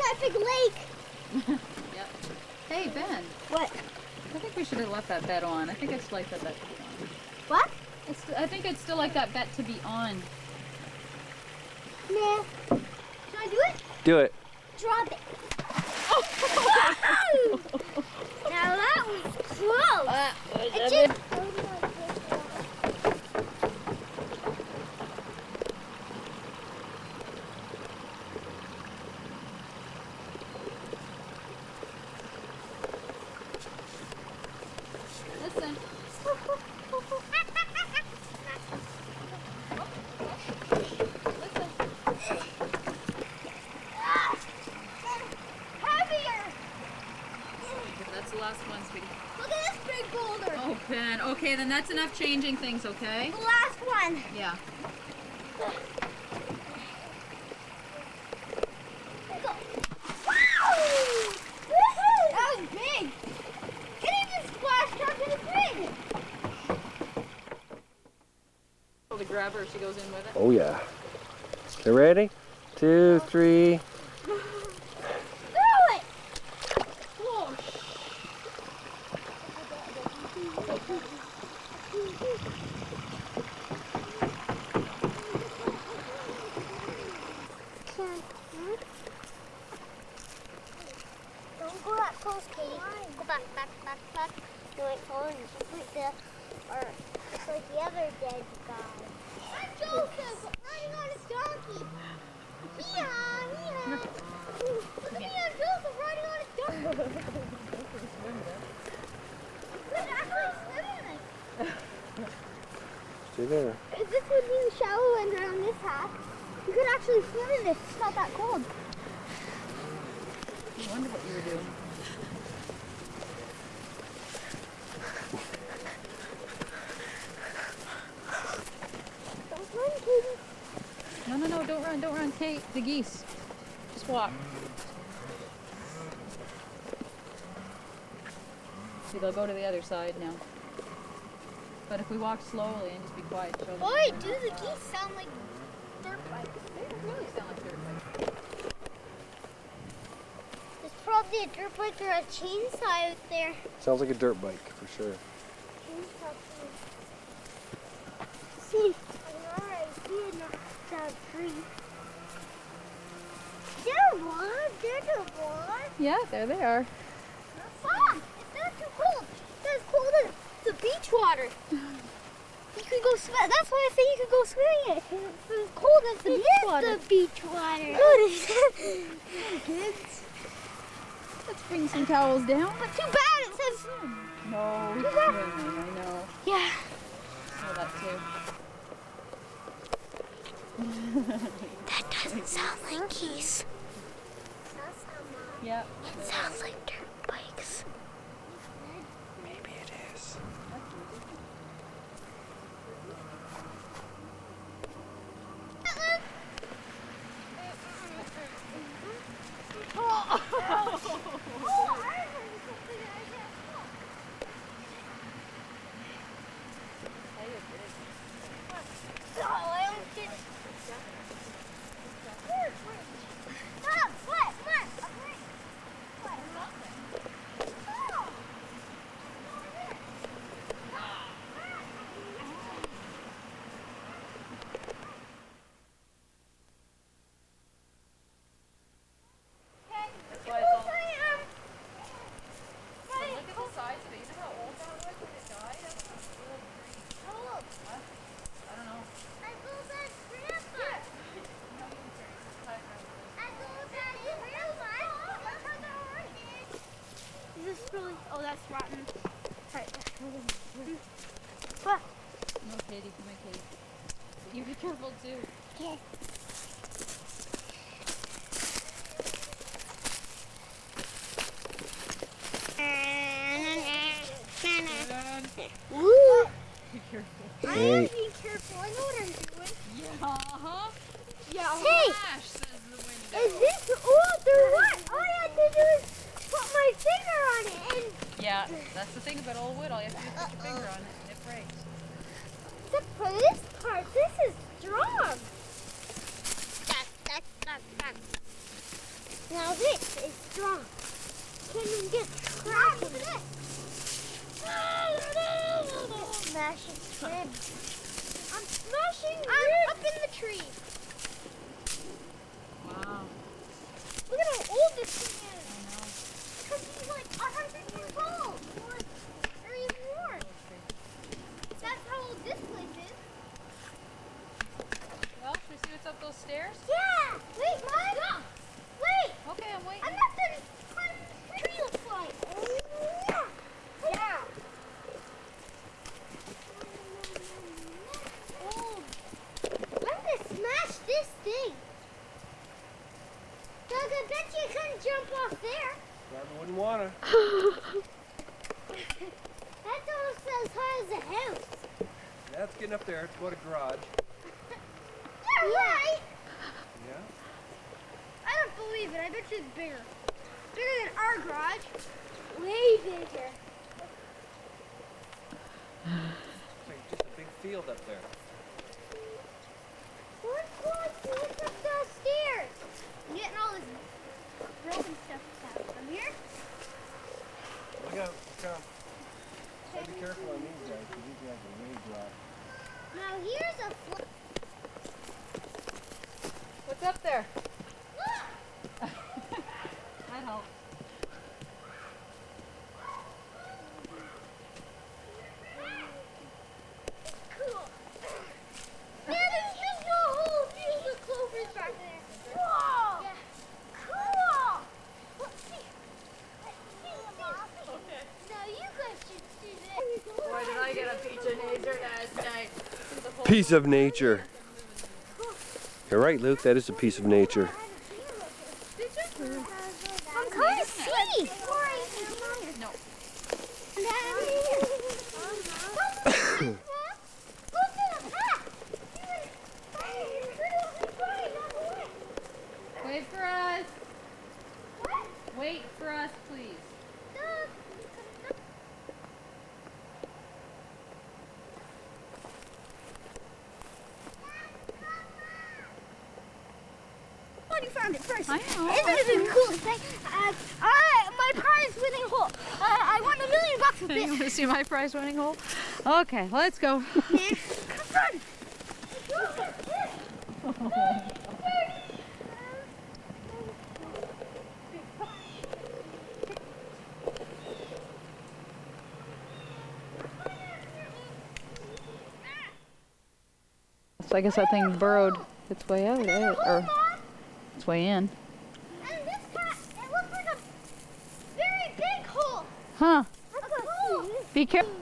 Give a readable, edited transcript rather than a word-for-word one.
that big lake. Yep. Hey, Ben. What? I think we should have left that bet on. I think I'd like that bet to be on. What? I think I'd still like that bet to be on. Nah. Can I do it? Do it. Drop it. Now that was close. It just... Listen. Heavier. That's the last one, sweetie. Look at this big boulder. Oh, Ben. Okay, then that's enough changing things, okay? The last one. Yeah. Go. Wow! Woohoo! That was big. It even splashed up in the big. Oh, to grab her, she goes in with it. Oh yeah. You ready? 2, 3. Throw it. Oh, Don't go that close, Katie. Go back. No, it's on. Just like the, or it's like the other dead guy. I'm Joseph, riding on his donkey. Hee-haw. Look at me, I'm Joseph, riding on his donkey. You could actually swim in it. Stay there. Because this would be the shallow end around this half. You could actually swim in this. It's not that cold. I wonder what you were doing. Don't run, Katie. No, don't run, Kate. The geese. Just walk. See, they'll go to the other side now. But if we walk slowly and just be quiet, show them. Boy, do the geese sound like dirt bikes. They really sound like dirt bikes. There's probably a dirt bike or a chainsaw out there. Sounds like a dirt bike for sure. See, I see a tree. There's one. Yeah, there they are. Mom, it's not too cold. It's as cold as the beach water. You could go swim. That's why I say you could go swimming it. It's as cold as the beach water. The beach water. Good. Kids. Let's bring some towels down. But too bad it says. No, Too he's bad. swimming, I know. Yeah. Know that too. That doesn't sound like geese. Yeah. It sounds like dirt bikes. Maybe it is. That's why it's all... Look at the size of it. You know how old that was when it died? That's an old tree. What? I don't know. Is this really? Oh, that's rotten. Right. What? No, Katie, come here, Katie. You be careful too. Okay. Woo! Be careful. I am Hey. being careful. I know what I'm doing. Yeah, uh-huh. Yeah, Hey! flash, says the window. Is this? Oh, they're what? All I had to do is put my finger on it and. Yeah, that's the thing about old wood. All you have to do is put your finger on it and it breaks. Except for this part, this is strong. Now this. those stairs? Yeah! Wait, Mom! Wait! Okay, I'm waiting. I'm not done climbing the tree looks like. Yeah! Oh, I'm gonna smash this thing. Doug, I bet you couldn't jump off there. Probably wouldn't wanna. That's almost as high as a house. That's getting up there. It's about a garage. You're right. Yeah. I don't believe it. I bet you it's bigger. Bigger than our garage. Way bigger. It's like just a big field up there. Let's go look up those stairs. I'm getting all this broken stuff out from here. Look out. Look out. Gotta be careful on these guys, because these guys are way dry. Now here's a What's up there? look. That helps. Cool. Man, there's just no whole field of clovers back there. Whoa. Yeah. Cool. Let's see. Now you guys should see this. Boy, did I get a piece of nature last night. Piece of nature. You're right, Luke. That is a piece of nature. I'm kind of see. No. Wait for us. Wait for us, please. You found it first. I know. Isn't it the coolest thing? My prize winning hole. I won $1 million with You this. want to see my prize winning hole? Okay, let's go. Man, come on. So I guess that thing burrowed its way out, or its way in. And this cat, it looks like a very big hole. Huh. Look. Be careful.